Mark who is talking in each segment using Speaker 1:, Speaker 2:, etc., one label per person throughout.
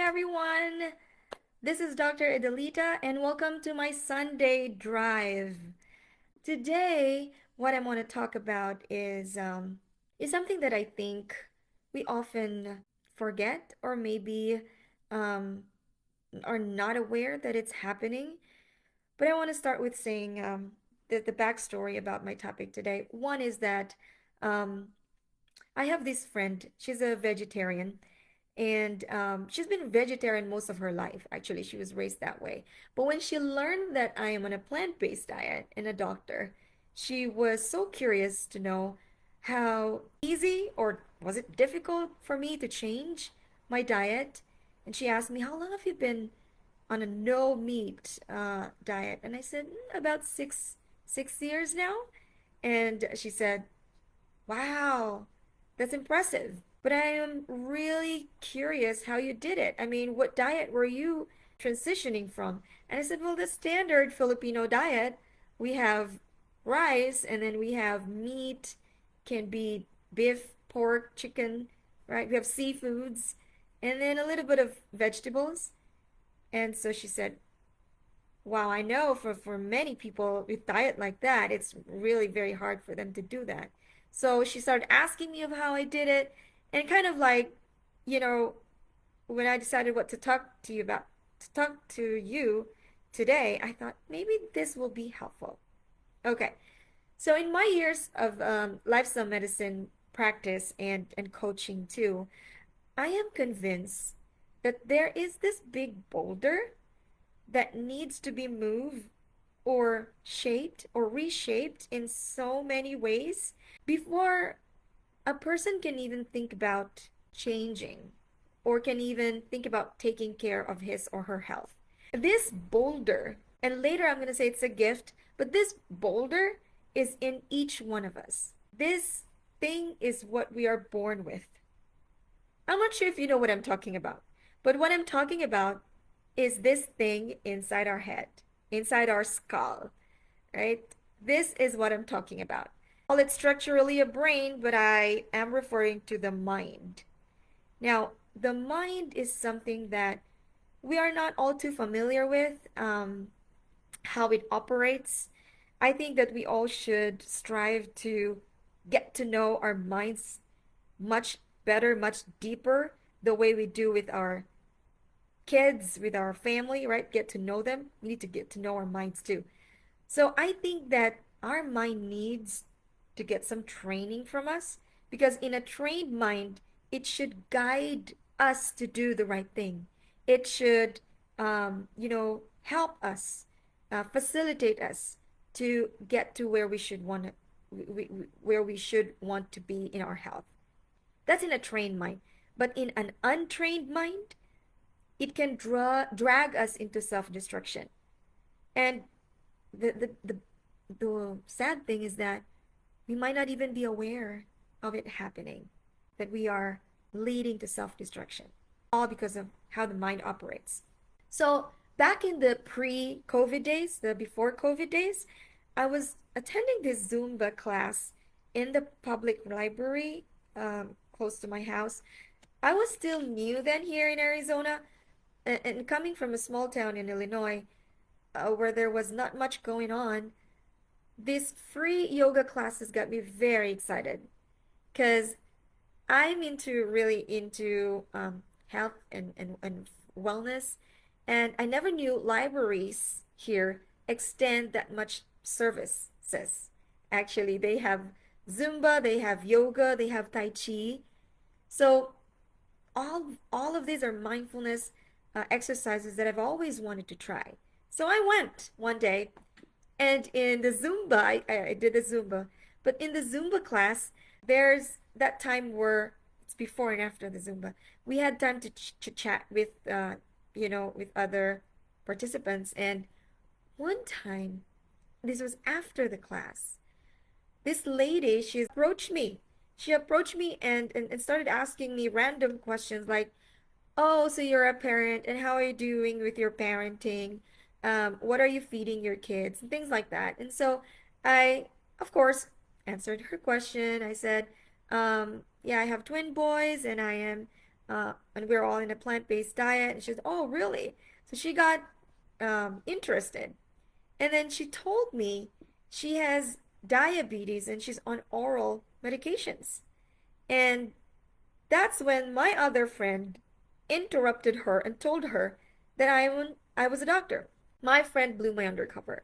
Speaker 1: everyone. This is Dr. Edelita, and welcome to my Sunday drive. Today, what I want to talk about is something that I think we often forget, or maybe um, are not aware that it's happening. But I want to start with saying the backstory about my topic today. One is that um, I have this friend. She's a vegetarian, and she's been vegetarian most of her life. Actually, she was raised that way. But when she learned that I am on a plant-based diet and a doctor, she was so curious to know how easy or was it difficult for me to change my diet. And she asked me, how long have you been on a no meat diet? And I said, about six years now." And she said, "Wow, that's impressive. But I am really curious how you did it. I mean, what diet were you transitioning from?" And I said, "Well, the standard Filipino diet, we have rice, and then we have meat, can be beef, pork, chicken, right? We have seafoods, and then a little bit of vegetables." And so she said, "Wow, I know for many people with diet like that, it's really very hard for them to do that." So she started asking me of how I did it, and kind of like, you know, when I decided what to talk to you about, to talk to you today, I thought maybe this will be helpful. Okay, so in my years of lifestyle medicine practice and coaching too, I am convinced that there is this big boulder that needs to be moved or shaped or reshaped in so many ways before a person can even think about changing or can even think about taking care of his or her health. This boulder, and later I'm going to say it's a gift, but this boulder is in each one of us. This thing is what we are born with. I'm not sure if you know what I'm talking about, but what I'm talking about is this thing inside our head, inside our skull, right? This is what I'm talking about. Well, it's structurally a brain, but I am referring to the mind. Now, the mind is something that we are not all too familiar with, how it operates. I think that we all should strive to get to know our minds much better, much deeper, the way we do with our kids, with our family, right? Get to know them. We need to get to know our minds too. So I think that our mind needs to get some training from us, because in a trained mind, it should guide us to do the right thing. It should, help us, facilitate us to get to where we should want to, where we should want to be in our health. That's in a trained mind. But in an untrained mind, it can drag us into self-destruction. And the sad thing is that we might not even be aware of it happening, that we are leading to self-destruction, all because of how the mind operates. So back in the pre-COVID days, the before COVID days, I was attending this Zumba class in the public library close to my house. I was still new then here in Arizona, and coming from a small town in Illinois, where there was not much going on, these free yoga classes got me very excited, because I'm really into health and wellness, and I never knew libraries here extend that much services. Actually, they have Zumba, they have yoga, they have Tai Chi. So all of these are mindfulness exercises that I've always wanted to try. So I went one day, and in the Zumba, I did the Zumba, but in the Zumba class, there's that time where it's before and after the Zumba. We had time to chat with, with other participants. And one time, this was after the class, this lady, she approached me. She approached me and started asking me random questions like, "Oh, so you're a parent, and how are you doing with your parenting? What are you feeding your kids?" And things like that. And so I, of course, answered her question. I said, "Yeah, I have twin boys, and I am and we're all in a plant-based diet. And she's, oh, really? So she got interested. And then she told me she has diabetes and she's on oral medications. And that's when my other friend interrupted her and told her that I was a doctor. My friend blew my undercover.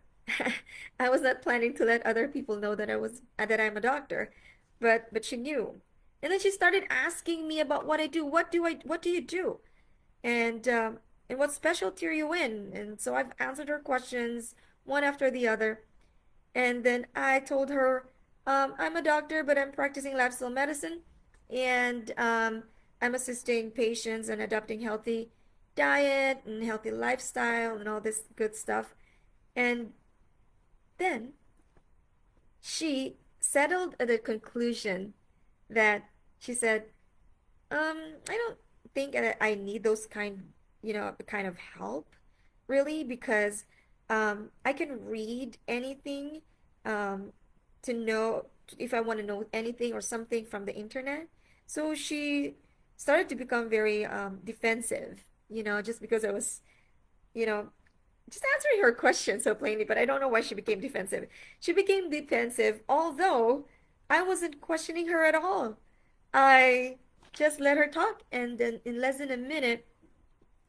Speaker 1: I was not planning to let other people know that I'm a doctor, but she knew. And then she started asking me about what I do. What do you do? And what specialty are you in? And so I've answered her questions one after the other. And then I told her, I'm a doctor, but I'm practicing lifestyle medicine, and I'm assisting patients in adopting healthy diet and healthy lifestyle and all this good stuff. And then she settled at the conclusion that she said, I don't think that I need those kind of help, really, because I can read anything um, to know if I want to know anything or something from the internet. So she started to become very defensive, just because I was, you know, just answering her question so plainly, but I don't know why she became defensive. She became defensive, although I wasn't questioning her at all. I just let her talk, and then in less than a minute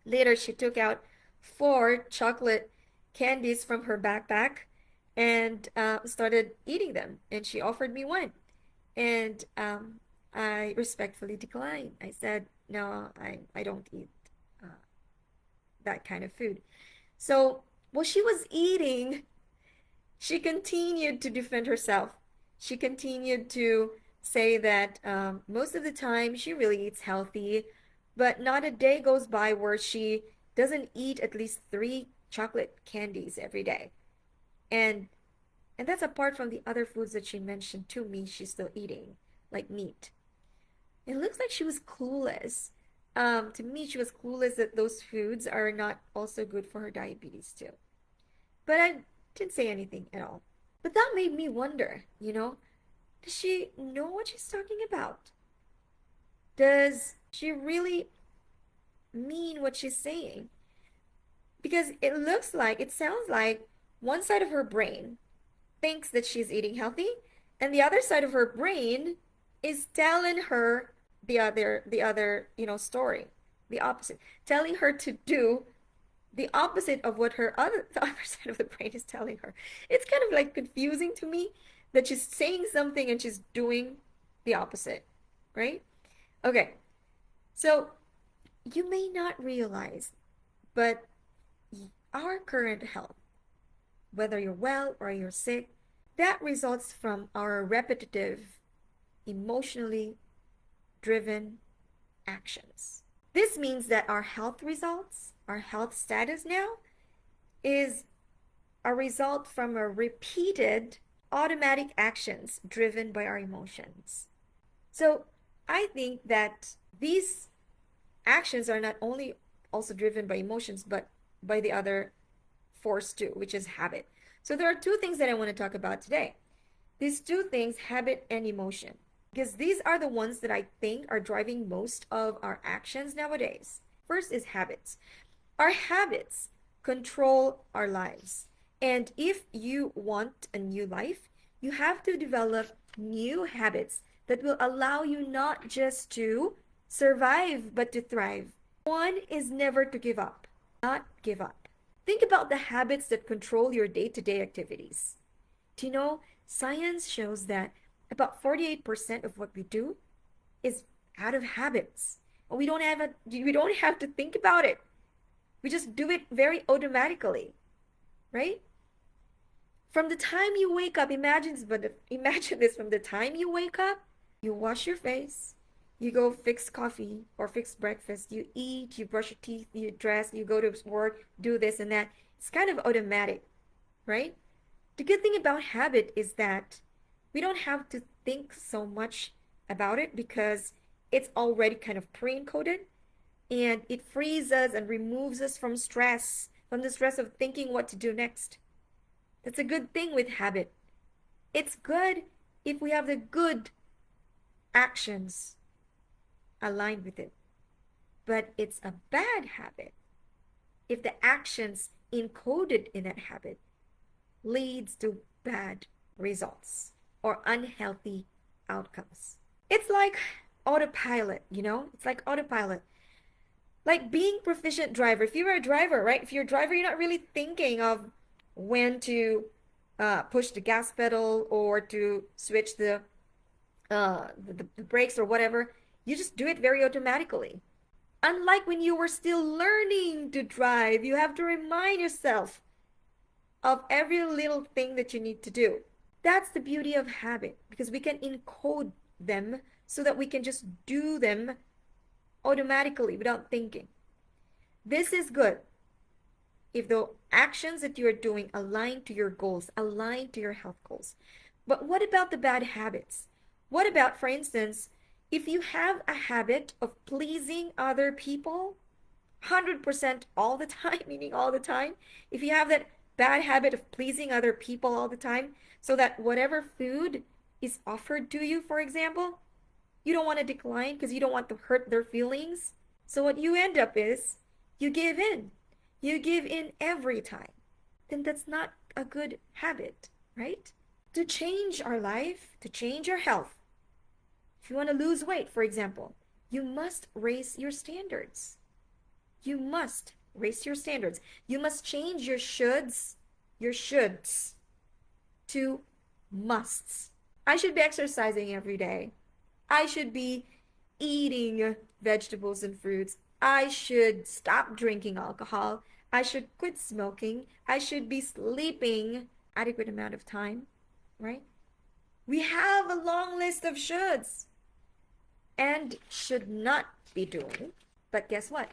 Speaker 1: later, she took out four chocolate candies from her backpack and started eating them. And she offered me one. And I respectfully declined. I said, no, I don't eat uh, that kind of food. So while she was eating, she continued to defend herself. She continued to say that most of the time she really eats healthy, but not a day goes by where she doesn't eat at least three chocolate candies every day. And and that's apart from the other foods that she mentioned to me she's still eating, like meat. It looks like she was clueless. To me, she was clueless that those foods are not also good for her diabetes too. But I didn't say anything at all. But that made me wonder, does she know what she's talking about? Does she really mean what she's saying? Because it sounds like one side of her brain thinks that she's eating healthy, and the other side of her brain is telling her the other story, the opposite, telling her to do the opposite of what the other side of the brain is telling her. It's kind of like confusing to me that she's saying something and she's doing the opposite, right? Okay, so you may not realize, but our current health, whether you're well or you're sick, that results from our repetitive, emotionally driven actions. This means that our health results, our health status now, is a result from a repeated automatic actions driven by our emotions. So I think that these actions are not only also driven by emotions, but by the other force too, which is habit. So there are two things that I want to talk about today. These two things, habit and emotion, because these are the ones that I think are driving most of our actions nowadays. First is habits. Our habits control our lives. And if you want a new life, you have to develop new habits that will allow you not just to survive, but to thrive. One is never to give up, not give up. Think about the habits that control your day-to-day activities. Do you know, science shows that about 48% of what we do is out of habits. And we don't have to think about it. We just do it very automatically, right? From the time you wake up, imagine this, from the time you wake up, you wash your face, you go fix coffee or fix breakfast, you eat, you brush your teeth, you dress, you go to work, do this and that. It's kind of automatic, right? The good thing about habit is that we don't have to think so much about it because it's already kind of pre-encoded, and it frees us and removes us from the stress of thinking what to do next. That's a good thing with habit. It's good if we have the good actions aligned with it. but it's a bad habit if the actions encoded in that habit leads to bad results or unhealthy outcomes. It's like autopilot, It's like autopilot. Like being proficient driver. If you're a driver, right? If you're a driver, you're not really thinking of when to push the gas pedal or to switch the brakes or whatever. You just do it very automatically. Unlike when you were still learning to drive, you have to remind yourself of every little thing that you need to do. That's the beauty of habit, because we can encode them so that we can just do them automatically without thinking. This is good if the actions that you are doing align to your goals, align to your health goals. But what about the bad habits? What about, for instance, if you have a habit of pleasing other people 100% all the time, meaning all the time, if you have that bad habit of pleasing other people all the time, so that whatever food is offered to you, for example, you don't want to decline because you don't want to hurt their feelings. So what you end up is you give in. You give in every time. Then that's not a good habit, right? To change our life, to change our health, if you want to lose weight, for example, you must raise your standards. You must raise your standards. You must change your shoulds to musts. I should be exercising every day. I should be eating vegetables and fruits. I should stop drinking alcohol. I should quit smoking. I should be sleeping adequate amount of time, right? We have a long list of shoulds and should not be doing. But guess what?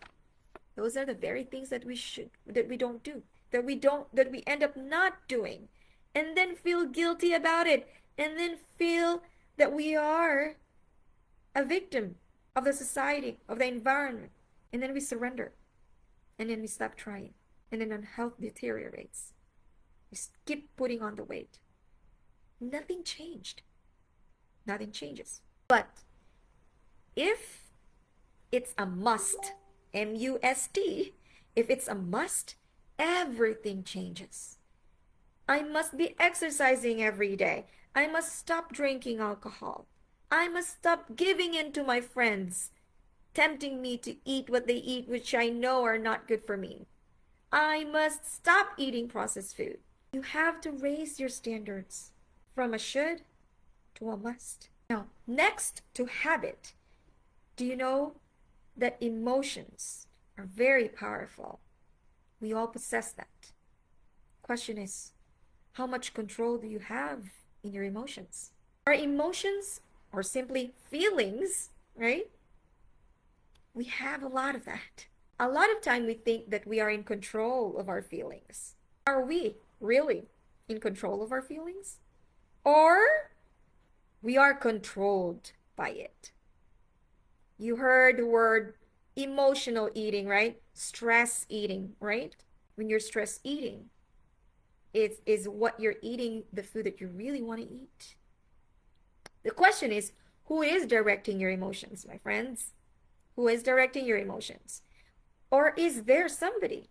Speaker 1: Those are the very things that we don't do, that we end up not doing, and then feel guilty about it, and then feel that we are a victim of the society, of the environment, and then we surrender, and then we stop trying, and then our health deteriorates. We keep putting on the weight. Nothing changed. Nothing changes. But if it's a must, M-U-S-T, if it's a must, everything changes. I must be exercising every day. I must stop drinking alcohol. I must stop giving in to my friends, tempting me to eat what they eat, which I know are not good for me. I must stop eating processed food. You have to raise your standards from a should to a must. Now, next to habit, do you know that emotions are very powerful? We all possess that. Question is, how much control do you have in your emotions? Our emotions, or simply feelings, right? We have a lot of that. A lot of time we think that we are in control of our feelings. Are we really in control of our feelings? Or we are controlled by it? You heard the word emotional eating, right? Stress eating, right? When you're stress eating, it is what you're eating, the food that you really want to eat. The question is, who is directing your emotions, my friends? Who is directing your emotions? Or is there somebody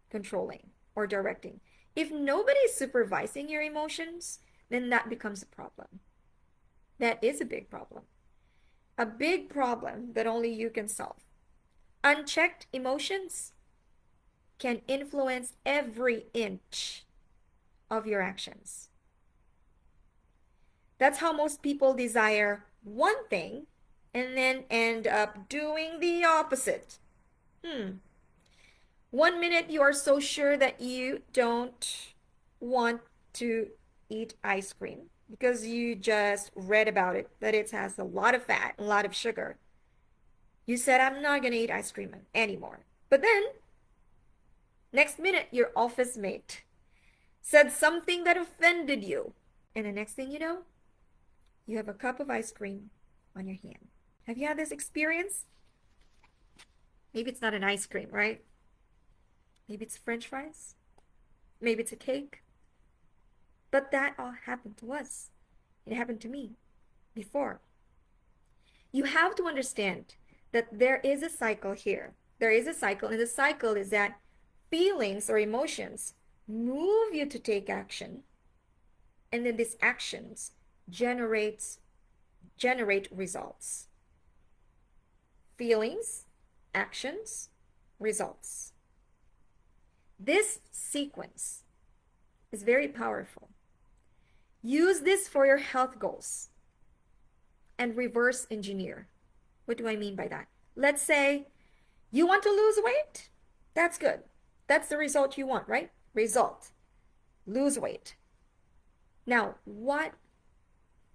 Speaker 1: controlling or directing? If nobody is supervising your emotions, then that becomes a problem. That is a big problem. A big problem that only you can solve. Unchecked emotions can influence every inch of your actions. That's how most people desire one thing and then end up doing the opposite. 1 minute you are so sure that you don't want to eat ice cream because you just read about it, that it has a lot of fat, a lot of sugar. You said, I'm not going to eat ice cream anymore. But then, next minute, your office mate said something that offended you. And the next thing you know, you have a cup of ice cream on your hand. Have you had this experience? Maybe it's not an ice cream, right? Maybe it's French fries. Maybe it's a cake. But that all happened to us. It happened to me before. You have to understand that there is a cycle here. There is a cycle, and the cycle is that feelings or emotions move you to take action, and then these actions generate results. Feelings, actions, results. This sequence is very powerful. Use this for your health goals and reverse engineer. What do I mean by that? Let's say you want to lose weight. That's good. That's the result you want, right? Result. Lose weight. Now,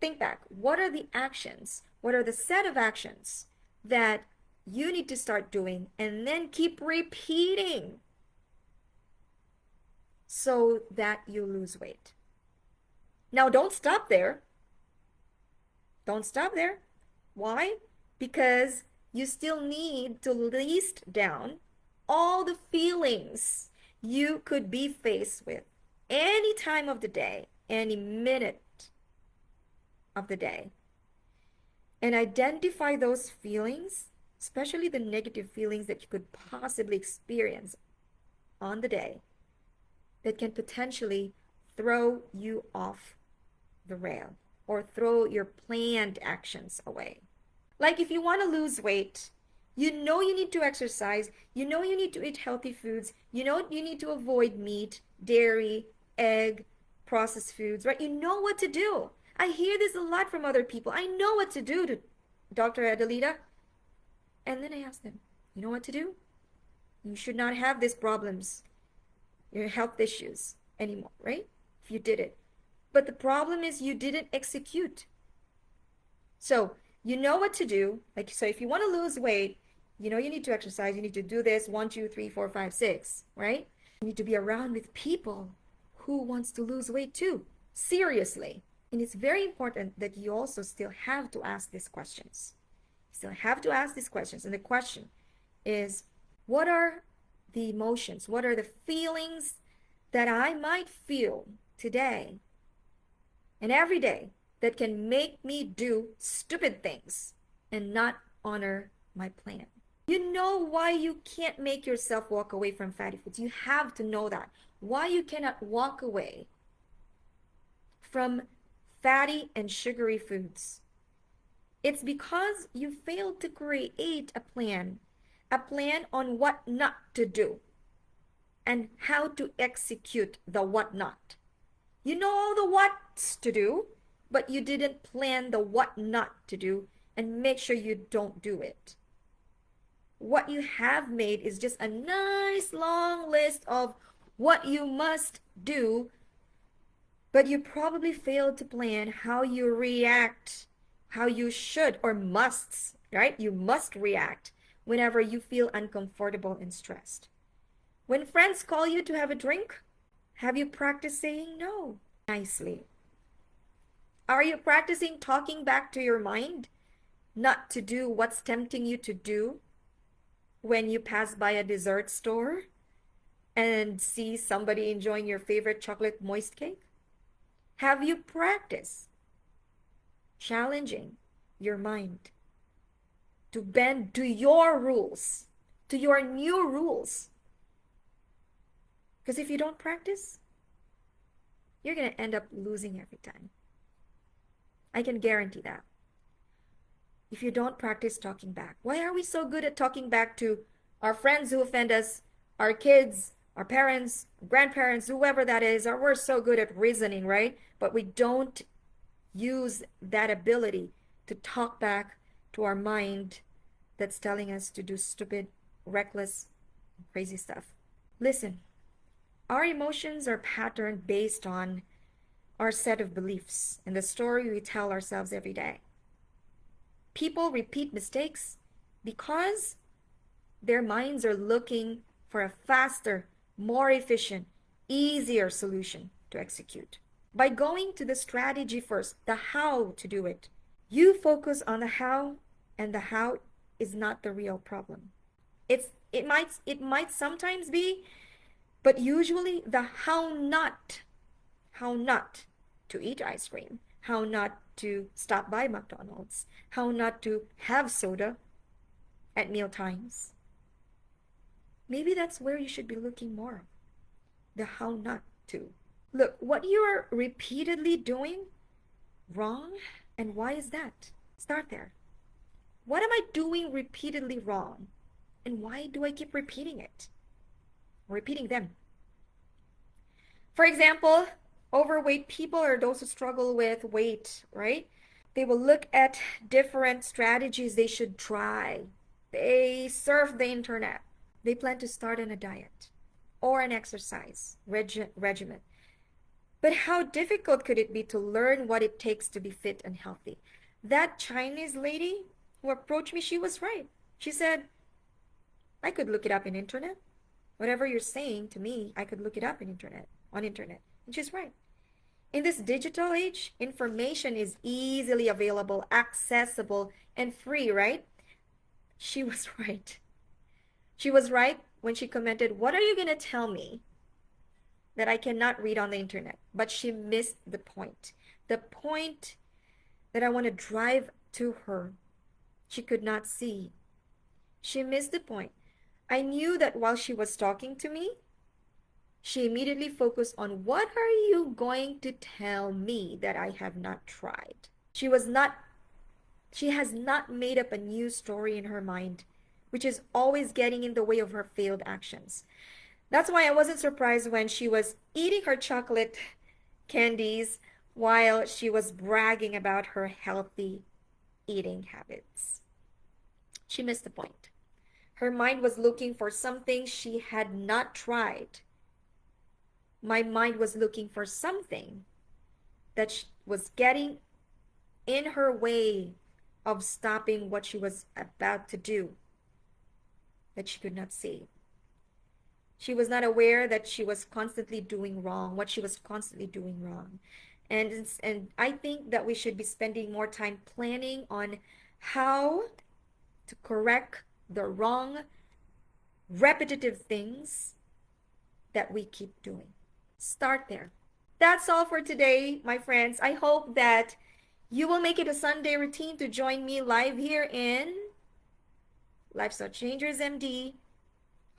Speaker 1: think back. What are the actions? What are the set of actions that you need to start doing and then keep repeating so that you lose weight? Now, don't stop there. Don't stop there. Why? Because you still need to list down all the feelings you could be faced with any time of the day, any minute of the day, and identify those feelings, especially the negative feelings that you could possibly experience on the day that can potentially throw you off the rail or throw your planned actions away. Like if you want to lose weight, you know you need to exercise, you know you need to eat healthy foods, you know you need to avoid meat, dairy, egg, processed foods, right? You know what to do. I hear this a lot from other people. I know what to do, to Dr. Edelita. And then I ask them, you know what to do? You should not have these problems, your health issues anymore, right? If you did it. But the problem is you didn't execute. So you know what to do. Like, so if you want to lose weight, you know you need to exercise. You need to do this 1, 2, 3, 4, 5, 6, right? You need to be around with people who wants to lose weight too. Seriously. And it's very important that you also still have to ask these questions. You still have to ask these questions. And the question is, what are the emotions? What are the feelings that I might feel today and every day that can make me do stupid things and not honor my plan? You know why you can't make yourself walk away from fatty foods. You have to know that. Why you cannot walk away from fatty and sugary foods. It's because you failed to create a plan on what not to do and how to execute the what not. You know all the what's to do, but you didn't plan the what not to do and make sure you don't do it. What you have made is just a nice long list of what you must do, but you probably failed to plan how you react, how you should or must, right? You must react whenever you feel uncomfortable and stressed. When friends call you to have a drink, have you practiced saying no nicely? Are you practicing talking back to your mind not to do what's tempting you to do when you pass by a dessert store and see somebody enjoying your favorite chocolate moist cake? Have you practiced challenging your mind to bend to your rules, to your new rules? Because if you don't practice, you're going to end up losing every time. I can guarantee that. If you don't practice talking back. Why are we so good at talking back to our friends who offend us, our kids, our parents, grandparents, whoever that is? Or we're so good at reasoning, right? But we don't use that ability to talk back to our mind that's telling us to do stupid, reckless, crazy stuff. Listen, our emotions are patterned based on our set of beliefs and the story we tell ourselves every day. People repeat mistakes because their minds are looking for a faster, more efficient, easier solution to execute. By going to the strategy first, the how to do it, you focus on the how, and the how is not the real problem. It might sometimes be, but usually the how not to eat ice cream, how not to stop by McDonald's, how not to have soda, at meal times. Maybe that's where you should be looking more. The how not to. Look, what you are repeatedly doing wrong, and why is that? Start there. What am I doing repeatedly wrong? And why do I keep repeating it? Repeating them. For example, overweight people or those who struggle with weight, right? They will look at different strategies they should try. They surf the internet. They plan to start on a diet or an exercise regimen. But how difficult could it be to learn what it takes to be fit and healthy? That Chinese lady who approached me, she was right. She said, I could look it up in internet. Whatever you're saying to me, I could look it up on internet. And she's right. In this digital age, information is easily available, accessible, and free, right? She was right. She was right when she commented, what are you going to tell me that I cannot read on the internet? But she missed the point. The point that I want to drive to her, she could not see. She missed the point. I knew that while she was talking to me, she immediately focused on what are you going to tell me that I have not tried? She has not made up a new story in her mind, which is always getting in the way of her failed actions. That's why I wasn't surprised when she was eating her chocolate candies while she was bragging about her healthy eating habits. She missed the point. Her mind was looking for something she had not tried. My mind was looking for something that was getting in her way of stopping what she was about to do, that she could not see. She was not aware that she was constantly doing wrong, what she was constantly doing wrong. And I think that we should be spending more time planning on how to correct the wrong, repetitive things that we keep doing. Start there. That's all for today, my friends. I hope that you will make it a Sunday routine to join me live here in Lifestyle Changers MD,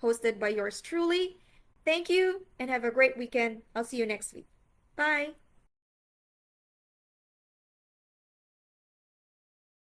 Speaker 1: hosted by yours truly. Thank you and have a great weekend. I'll see you next week. Bye.